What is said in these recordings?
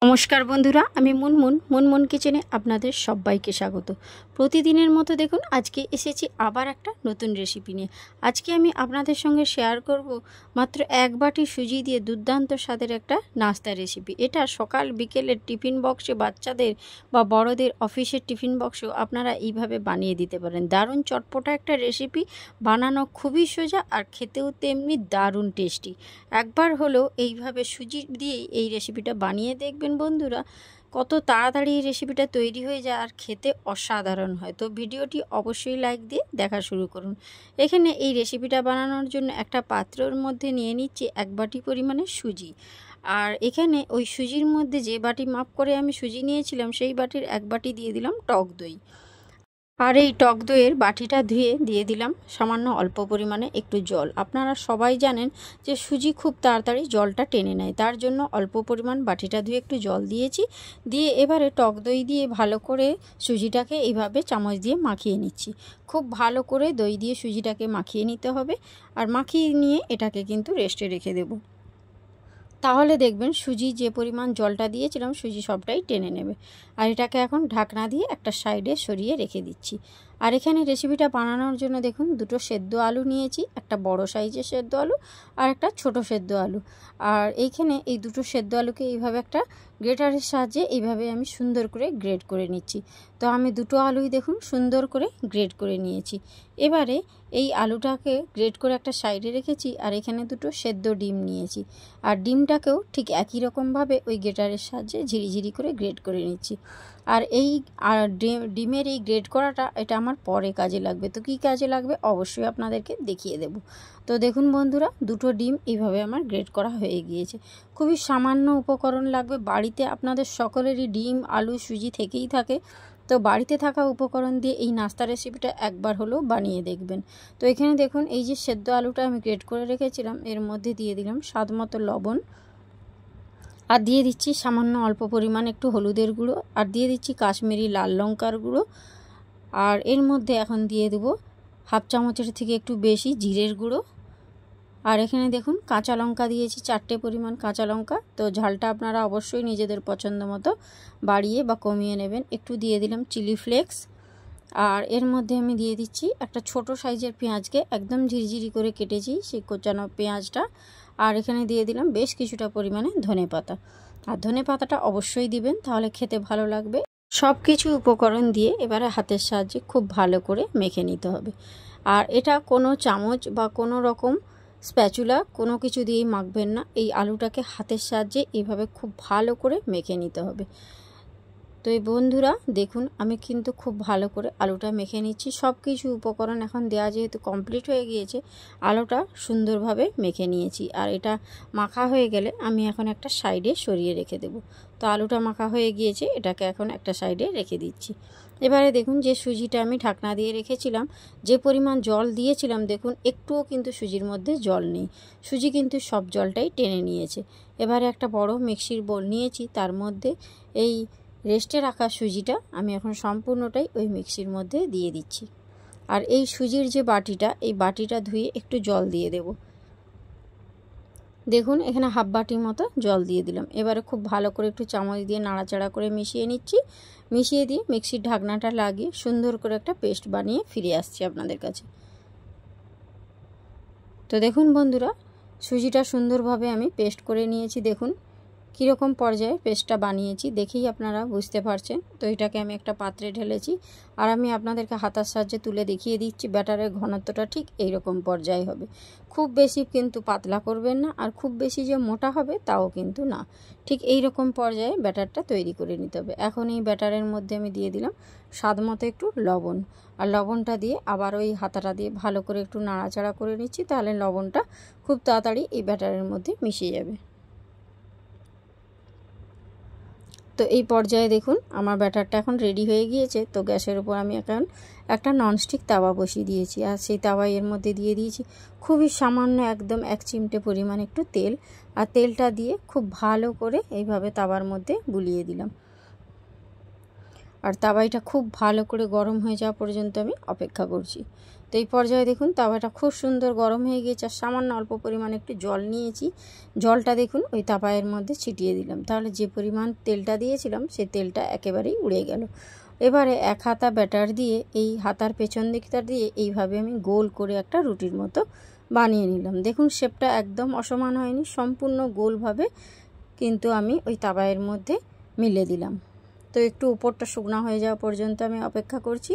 নমস্কার বন্ধুরা, আমি মুনমুন কিচেনে আপনাদের সবাইকে স্বাগত। প্রতিদিনের মতো দেখুন আজকে এসেছি আবার একটা নতুন রেসিপি নিয়ে। আজকে আমি আপনাদের সঙ্গে শেয়ার করব মাত্র এক বাটি সুজি দিয়ে দুর্দান্ত স্বাদের একটা নাস্তা রেসিপি। এটা সকাল বিকেলের টিফিন বক্সে বাচ্চাদের বা বড়দের অফিসের টিফিন বক্সেও আপনারা এইভাবে বানিয়ে দিতে পারেন। দারুণ চটপটা একটা রেসিপি, বানানো খুবই সোজা আর খেতেও তেমনি দারুণ টেস্টি। একবার হলেও এইভাবে সুজি দিয়েই এই রেসিপিটা বানিয়ে দেখবেন বন্ধুরা, কত তাড়াতাড়ি এই রেসিপিটা তৈরি হয়ে যায় আর খেতে অসাধারণ হয়। তো ভিডিওটি অবশ্যই লাইক দিয়ে দেখা শুরু করুন। এখানে এই রেসিপিটা বানানোর জন্য একটা পাত্রের মধ্যে নিয়ে নিচ্ছি এক বাটি পরিমাণে সুজি। আর এখানে ওই সুজির মধ্যে যে বাটি মাপ করে আমি সুজি নিয়েছিলাম সেই বাটির এক বাটি দিয়ে দিলাম টক দই। আর এই টক দইয়ের বাটিটা ধুয়ে দিয়ে দিলাম সামান্য অল্প পরিমাণে একটু জল। আপনারা সবাই জানেন যে সুজি খুব তাড়াতাড়ি জলটা টেনে নেয়, তার জন্য অল্প পরিমাণ বাটিটা ধুয়ে একটু জল দিয়েছি। দিয়ে এবারে টক দই দিয়ে ভালো করে সুজিটাকে এইভাবে চামচ দিয়ে মাখিয়ে নিচ্ছি। খুব ভালো করে দই দিয়ে সুজিটাকে মাখিয়ে নিতে হবে। আর মাখিয়ে নিয়ে এটাকে কিন্তু রেস্টে রেখে দেব। তাহলে দেখবেন সুজি যে পরিমাণ জলটা দিয়েছিলাম সুজি সবটাই টেনে নেবে। আর এটাকে এখন ঢাকনা দিয়ে একটা সাইডে সরিয়ে রেখে দিচ্ছি। আর এখানে রেসিপিটা বানানোর জন্য দেখুন দুটো সেদ্ধ আলু নিয়েছি, একটা বড় সাইজের সেদ্ধ আলু আর একটা ছোট সেদ্ধ আলু। আর এইখানে এই দুটো সেদ্ধ আলুকে এইভাবে একটা গ্রেটারের সাহায্যে এইভাবে আমি সুন্দর করে গ্রেট করে নিচ্ছি। তো আমি দুটো আলুই দেখুন সুন্দর করে গ্রেট করে নিয়েছি। এবারে এই আলুটাকে গ্রেট করে একটা সাইডে রেখেছি। আর এখানে দুটো সেদ্ধ ডিম নিয়েছি। আর ডিমটাকেও ঠিক একই রকমভাবে ওই গ্রেটারের সাহায্যে ঝিরিঝিরি করে গ্রেট করে নিচ্ছি। আর এই ডিমের এই গ্রেট করাটা এটা আমার পরে কাজে লাগবে। তো কী কাজে লাগবে অবশ্যই আপনাদেরকে দেখিয়ে দেব। তো দেখুন বন্ধুরা, দুটো ডিম এইভাবে আমার গ্রেট করা হয়ে গিয়েছে। খুবই সামান্য উপকরণ লাগবে। বাড়িতে আপনাদের সকলেরই ডিম আলু সুজি থেকেই থাকে। তো বাড়িতে থাকা উপকরণ দিয়ে এই নাস্তা রেসিপিটা একবার হলেও বানিয়ে দেখবেন। তো এখানে দেখুন এই যে সেদ্ধ আলুটা আমি গ্রেট করে রেখেছিলাম এর মধ্যে দিয়ে দিলাম স্বাদ মতো লবণ। আর দিয়ে দিচ্ছি সামান্য অল্প পরিমাণ একটু হলুদের গুঁড়ো। আর দিয়ে দিচ্ছি কাশ্মীরি লাল লঙ্কার গুঁড়ো। আর এর মধ্যে এখন দিয়ে দেবো হাফ চামচের থেকে একটু বেশি জিরের গুঁড়ো। আর এখানে দেখুন কাঁচা লঙ্কা দিয়েছি 4টে পরিমাণ কাঁচা লঙ্কা। তো ঝালটা আপনারা অবশ্যই নিজেদের পছন্দ মতো বাড়িয়ে বা কমিয়ে নেবেন। একটু দিয়ে দিলাম চিলি ফ্লেক্স। আর এর মধ্যে আমি দিয়ে দিচ্ছি একটা ছোট সাইজের পেঁয়াজকে একদম ঝিরিঝিরি করে কেটেছি সেই কোচানো পেঁয়াজটা। আর এখানে দিয়ে দিলাম বেশ কিছুটা পরিমাণে ধনেপাতা। আর ধনেপাতাটা অবশ্যই দিবেন, তাহলে খেতে ভালো লাগবে। সব কিছু উপকরণ দিয়ে এবারে হাতের সাহায্যে খুব ভালো করে মেখে নিতে হবে। আর এটা কোনো চামচ বা কোনো রকম স্প্যাচুলা কোনো কিছু দিয়েই মাখবেন না। এই আলুটাকে হাতের সাহায্যে এইভাবে খুব ভালো করে মেখে নিতে হবে। তো এই বন্ধুরা দেখুন আমি কিন্তু খুব ভালো করে আলুটা মেখে নিচ্ছি। সব কিছু উপকরণ এখন দেওয়া যেহেতু কমপ্লিট হয়ে গিয়েছে, আলুটা সুন্দরভাবে মেখে নিয়েছি। আর এটা মাখা হয়ে গেলে আমি এখন একটা সাইডে সরিয়ে রেখে দেব। তো আলুটা মাখা হয়ে গিয়েছে, এটাকে এখন একটা সাইডে রেখে দিচ্ছি। এবারে দেখুন যে সুজিটা আমি ঢাকনা দিয়ে রেখেছিলাম, যে পরিমাণ জল দিয়েছিলাম দেখুন একটুও কিন্তু সুজির মধ্যে জল নেই। সুজি কিন্তু সব জলটাই টেনে নিয়েছে। এবারে একটা বড় মিক্সির বোল নিয়েছি, তার মধ্যে এই রেস্টে রাখা সুজিটা আমি এখন সম্পূর্ণটাই ওই মিক্সির মধ্যে দিয়ে দিচ্ছি। আর এই সুজির যে বাটিটা এই বাটিটা ধুয়ে একটু জল দিয়ে দেব। দেখুন এখানে হাফ বাটির মতো জল দিয়ে দিলাম। এবারে খুব ভালো করে একটু চামচ দিয়ে নাড়াচাড়া করে মিশিয়ে নিচ্ছি। মিশিয়ে দিয়ে মিক্সির ঢাকনাটা লাগিয়ে সুন্দর করে একটা পেস্ট বানিয়ে ফিরে আসছি আপনাদের কাছে। তো দেখুন বন্ধুরা সুজিটা সুন্দরভাবে আমি পেস্ট করে নিয়েছি। দেখুন কীরকম পর্যায়ে পেস্টটা বানিয়েছি দেখেই আপনারা বুঝতে পারছেন। তো এটাকে আমি একটা পাত্রে ঢেলেছি। আর আমি আপনাদেরকে হাতার সাহায্যে তুলে দেখিয়ে দিচ্ছি ব্যাটারের ঘনত্বটা ঠিক এই রকম পর্যায়ে হবে। খুব বেশি কিন্তু পাতলা করবেন না, আর খুব বেশি যে মোটা হবে তাও কিন্তু না। ঠিক এই রকম পর্যায়ে ব্যাটারটা তৈরি করে নিতে হবে। এখন এই ব্যাটারের মধ্যে আমি দিয়ে দিলাম স্বাদ মতো একটু লবণ। আর লবণটা দিয়ে আবার ওই হাতাটা দিয়ে ভালো করে একটু নাড়াচাড়া করে নিচ্ছি, তাহলে লবণটা খুব তাড়াতাড়ি এই ব্যাটারের মধ্যে মিশে যাবে। তো এই পর্যায়ে দেখুন আমার ব্যাটারটা এখন রেডি হয়ে গিয়েছে। তো গ্যাসের উপর আমি এখন একটা ননস্টিক তাওয়া বসিয়ে দিয়েছি। আর সেই তাওয়া এর মধ্যে দিয়ে দিয়েছি খুবই সামান্য একদম 1 চিমটে পরিমাণ একটু তেল। আর তেলটা দিয়ে খুব ভালো করে এইভাবে তাওয়ার মধ্যে বুলিয়ে দিলাম। আর তাওয়াটা খুব ভালো করে গরম হয়ে যাওয়া পর্যন্ত আমি অপেক্ষা করছি। তো এই পর্যায়ে দেখুন তাওয়াটা খুব সুন্দর গরম হয়ে গিয়েছে। আর সামান্য অল্প পরিমাণে একটু জল নিয়েছি, জলটা দেখুন ওই তাওয়ার মধ্যে ছিটিয়ে দিলাম, তাহলে যে পরিমাণ তেলটা দিয়েছিলাম সেই তেলটা একেবারেই উড়ে গেল। এবারে এক হাতা ব্যাটার দিয়ে এই হাতার পেছন দিকটা দিয়ে এইভাবে আমি গোল করে একটা রুটির মতো বানিয়ে নিলাম। দেখুন শেপটা একদম অসমান হয়নি, সম্পূর্ণ গোলভাবে কিন্তু আমি ওই তাওয়ার মধ্যে মিলে দিলাম। তো একটু উপরটা শুকনো হয়ে যাওয়া পর্যন্ত আমি অপেক্ষা করছি।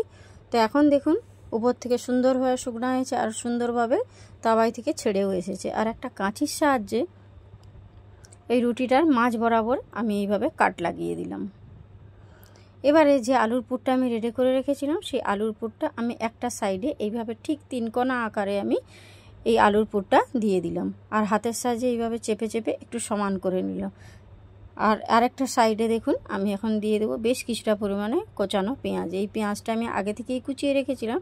তো এখন দেখুন উপর থেকে সুন্দরভাবে শুকনো হয়েছে আর সুন্দরভাবে তাওয়াই থেকে ছেড়েও এসেছে। আর একটা কাঁচির সাহায্যে এই রুটিটার মাঝ বরাবর আমি এইভাবে কাট লাগিয়ে দিলাম। এবারে যে আলুর পুরটা আমি রেডি করে রেখেছিলাম সেই আলুর পুরটা আমি একটা সাইডে এইভাবে ঠিক 3 কোনা আকারে আমি এই আলুর পুরটা দিয়ে দিলাম। আর হাতের সাহায্যে এইভাবে চেপে চেপে একটু সমান করে নিলাম। আর আরেকটা সাইডে দেখুন আমি এখন দিয়ে দেবো বেশ কিছুটা পরিমাণে কোচানো পেঁয়াজ। এই পেঁয়াজটা আমি আগে থেকেই কুচিয়ে রেখেছিলাম,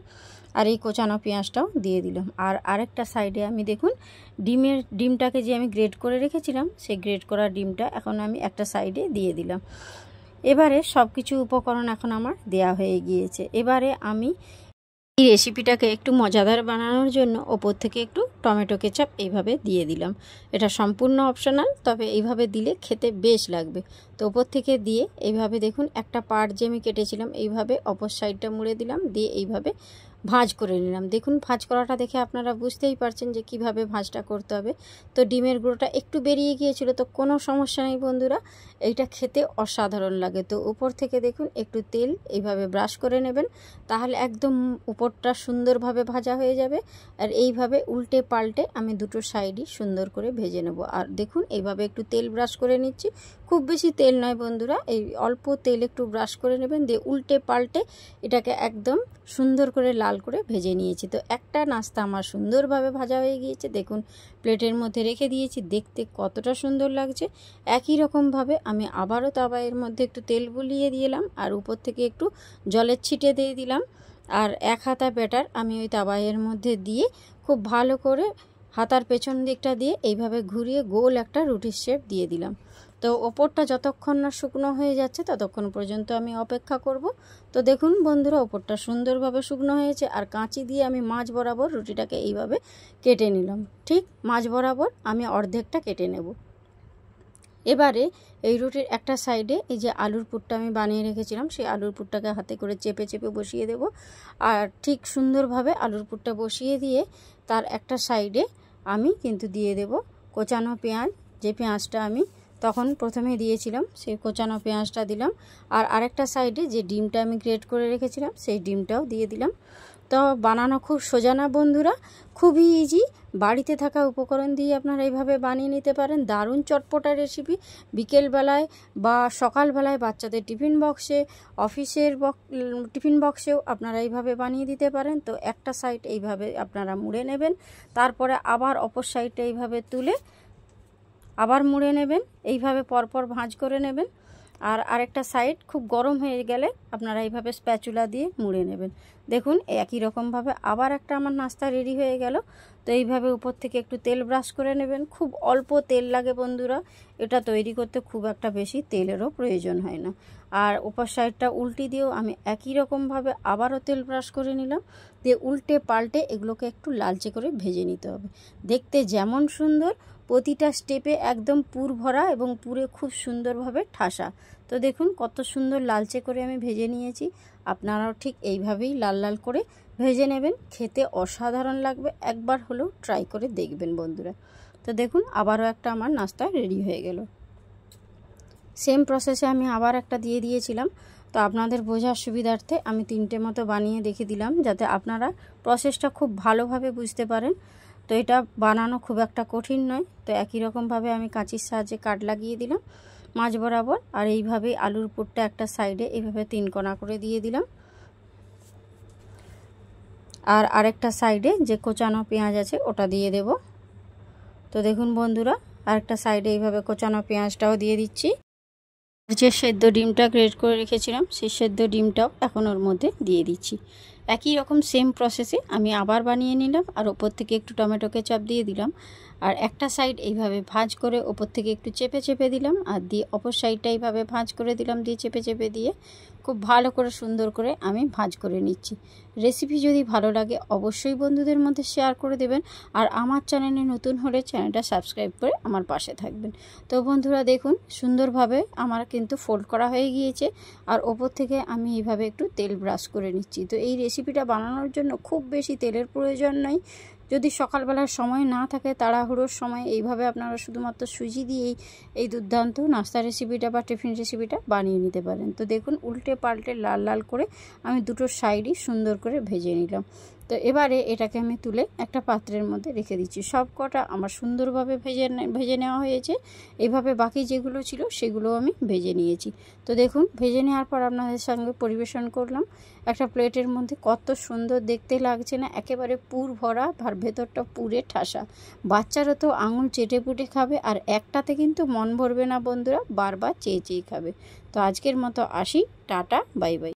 আর এই কোচানো পেঁয়াজটাও দিয়ে দিলাম। আর আরেকটা সাইডে আমি দেখুন ডিমটাকে যে আমি গ্রেট করে রেখেছিলাম সেই গ্রেট করা ডিমটা এখন আমি একটা সাইডে দিয়ে দিলাম। এবারে সব কিছু উপকরণ এখন আমার দেয়া হয়ে গিয়েছে। এবারে আমি এই রেসিপিটাকে একটু মজাদার বানানোর জন্য ওপর থেকে একটু টমেটো কেচাপ এইভাবে দিয়ে দিলাম। এটা সম্পূর্ণ অপশনাল, তবে এইভাবে দিলে খেতে বেশ লাগবে। তো ওপর থেকে দিয়ে এইভাবে দেখুন একটা পার্ট যে আমি কেটেছিলাম এইভাবে অপর সাইডটা মুড়ে দিলাম, দিয়ে এইভাবে ভাঁজ করে নিলাম। দেখুন ভাঁজ করাটা দেখে আপনারা বুঝতেই পারছেন যে কিভাবে ভাঁজটা করতে হবে। তো ডিমের গুঁড়োটা একটু বেরিয়ে গিয়েছিল, তো কোনো সমস্যা নেই বন্ধুরা, এইটা খেতে অসাধারণ লাগে। তো উপর থেকে দেখুন একটু তেল এইভাবে ব্রাশ করে নেবেন, তাহলে একদম উপরটা সুন্দরভাবে ভাজা হয়ে যাবে। আর এইভাবে উল্টে পাল্টে আমি দুটো সাইডই সুন্দর করে ভেজে নেব। আর দেখুন এইভাবে একটু তেল ব্রাশ করে নিচ্ছি, খুব বেশি তেল নয় বন্ধুরা, এই অল্প তেল একটু ব্রাশ করে নেবেন, দিয়ে উল্টে পাল্টে এটাকে একদম সুন্দর করে লাল করে ভেজে নিয়েছি। তো একটা নাস্তা আমার সুন্দরভাবে ভাজা হয়ে গিয়েছে, দেখুন প্লেটের মধ্যে রেখে দিয়েছি, দেখতে কতটা সুন্দর লাগছে। একই রকমভাবে আমি আবারও তাওয়ার মধ্যে একটু তেল বুলিয়ে দিলাম আর উপর থেকে একটু জলের ছিটে দিয়ে দিলাম। আর এক হাতা ব্যাটার আমি ওই তাওয়ার মধ্যে দিয়ে খুব ভালো করে হাতার পেছন দিকটা দিয়ে এইভাবে ঘুরিয়ে গোল একটা রুটির শেপ দিয়ে দিলাম। তো ওপরটা যতক্ষণ না শুকনো হয়ে যাচ্ছে ততক্ষণ পর্যন্ত আমি অপেক্ষা করব। তো দেখুন বন্ধুরা ওপরটা সুন্দরভাবে শুকনো হয়েছে, আর কাঁচি দিয়ে আমি মাঝ বরাবর রুটিটাকে এইভাবে কেটে নিলাম। ঠিক মাঝ বরাবর আমি অর্ধেকটা কেটে নেব। এবারে এই রুটির একটা সাইডে এই যে আলুর পুরটা আমি বানিয়ে রেখেছিলাম সেই আলুর পুরটাকে হাতে করে চেপে চেপে বসিয়ে দেব। আর ঠিক সুন্দরভাবে আলুর পুরটা বসিয়ে দিয়ে তার একটা সাইডে আমি কিন্তু দিয়ে দেব কোচানো পেঁয়াজ, যে পেঁয়াজটা আমি তখন প্রথমে দিয়েছিলাম সেই কোচানো পেঁয়াজটা দিলাম। আর আরেকটা সাইডে যে ডিমটা আমি গ্রেট করে রেখেছিলাম সেই ডিমটাও দিয়ে দিলাম। তো বানানো খুব সোজা না বন্ধুরা, খুবই ইজি, বাড়িতে থাকা উপকরণ দিয়ে আপনারা এইভাবে বানিয়ে নিতে পারেন। দারুণ চটপটা রেসিপি, বিকেলবেলায় বা সকালবেলায় বাচ্চাদের টিফিন বক্সে, অফিসের টিফিন বক্সেও আপনারা এইভাবে বানিয়ে দিতে পারেন। তো একটা সাইড এইভাবে আপনারা মুড়ে নেবেন, তারপরে আবার অপর সাইডটা এইভাবে তুলে আবার মুড়ে নেবেন, এইভাবে পরপর ভাঁজ করে নেবেন। আর আরেকটা সাইড খুব গরম হয়ে গেলে আপনারা এইভাবে স্প্যাচুলা দিয়ে মুড়ে নেবেন। দেখুন একই রকমভাবে আবার একটা আমার নাস্তা রেডি হয়ে গেল। তো এইভাবে উপর থেকে একটু তেল ব্রাশ করে নেবেন, খুব অল্প তেল লাগে বন্ধুরা, এটা তৈরি করতে খুব একটা বেশি তেলেরও প্রয়োজন হয় না। আর উপর সাইডটা উল্টি দিয়েও আমি একই রকমভাবে আবারও তেল ব্রাশ করে নিলাম, দিয়ে উল্টে পাল্টে এগুলোকে একটু লালচে করে ভেজে নিতে হবে। দেখতে যেমন সুন্দর, প্রতিটা স্টেপে একদম পুর ভরা এবং পুরে খুব সুন্দরভাবে ঠাসা। তো দেখুন কত সুন্দর লালচে করে আমি ভেজে নিয়েছি, আপনারাও ঠিক এইভাবেই লাল লাল করে ভেজে নেবেন, খেতে অসাধারণ লাগবে, একবার হলেও ট্রাই করে দেখবেন বন্ধুরা। তো দেখুন আবারও একটা আমার নাস্তা রেডি হয়ে গেল। সেম প্রসেসে আমি আবার একটা দিয়ে দিয়েছিলাম, তো আপনাদের বোঝার সুবিধার্থে আমি 3টে মতো বানিয়ে দেখে দিলাম যাতে আপনারা প্রসেসটা খুব ভালোভাবে বুঝতে পারেন। তো এটা বানানো খুব একটা কঠিন নয়। তো একই রকমভাবে আমি কাঁচির সাহায্যে কাট লাগিয়ে দিলাম মাঝ বরাবর, আর এইভাবেই আলুর পুরটা একটা সাইডে এইভাবে 3 কোনা করে দিয়ে দিলাম। আর আরেকটা সাইডে যে কোচানো পেঁয়াজ আছে ওটা দিয়ে দেব। তো দেখুন বন্ধুরা আরেকটা সাইডে এইভাবে কোচানো পেঁয়াজটাও দিয়ে দিচ্ছি। যে সেদ্ধ ডিমটা গ্রেট করে রেখেছিলাম সেই সেদ্ধ ডিমটাও এখন ওর মধ্যে দিয়ে দিচ্ছি। একই রকম সেম প্রসেসে আমি আবার বানিয়ে নিলাম, আর ওপর থেকে একটু টমেটো কেচাপ দিয়ে দিলাম। আর একটা সাইড এইভাবে ভাঁজ করে ওপর থেকে একটু চেপে চেপে দিলাম, আর দিয়ে অপর সাইডটা এইভাবে ভাঁজ করে দিলাম, দিয়ে চেপে চেপে দিয়ে খুব ভালো করে সুন্দর করে আমি ভাঁজ করে নিচ্ছি। রেসিপি যদি ভালো লাগে অবশ্যই বন্ধুদের মধ্যে শেয়ার করে দেবেন, আর আমার চ্যানেলে নতুন হলে চ্যানেলটা সাবস্ক্রাইব করে আমার পাশে থাকবেন। তো বন্ধুরা দেখুন সুন্দরভাবে আমার কিন্তু ফোল্ড করা হয়ে গিয়েছে, আর ওপর থেকে আমি এইভাবে একটু তেল ব্রাশ করে নিচ্ছি। তো এই রেসিপিটা বানানোর জন্য খুব বেশি তেলের প্রয়োজন নয়। যদি সকালবেলার সময় না থাকে, তাড়াহুড়োর সময়, এইভাবে আপনারা শুধুমাত্র সুজি দিয়েই এই দুর্দান্ত নাস্তা রেসিপিটা বা টিফিন রেসিপিটা বানিয়ে নিতে পারেন। তো দেখুন উল্টে পাল্টে লাল লাল করে আমি দুটো সাইডই সুন্দর করে ভেজে নিলাম। তো এবারে এটাকে আমি তুলে একটা পাত্রের মধ্যে রেখে দিচ্ছি। সব কটা আমার সুন্দরভাবে ভেজে নেওয়া হয়েছে। এইভাবে বাকি যেগুলো ছিল সেগুলো আমি ভেজে নিয়েছি। তো দেখুন ভেজে নেওয়ার পর আপনাদের সঙ্গে পরিবেশন করলাম একটা প্লেটের মধ্যে। কত সুন্দর দেখতে লাগছে না, একেবারে পুর ভরা, আর ভেতরটা পুরে ঠাসা। বাচ্চারা তো আঙুল চেটে পুটে খাবে, আর একটাতে কিন্তু মন ভরবে না বন্ধুরা, বারবার চেয়ে চেয়ে খাবে। তো আজকের মতো আসি, টাটা, বাই বাই।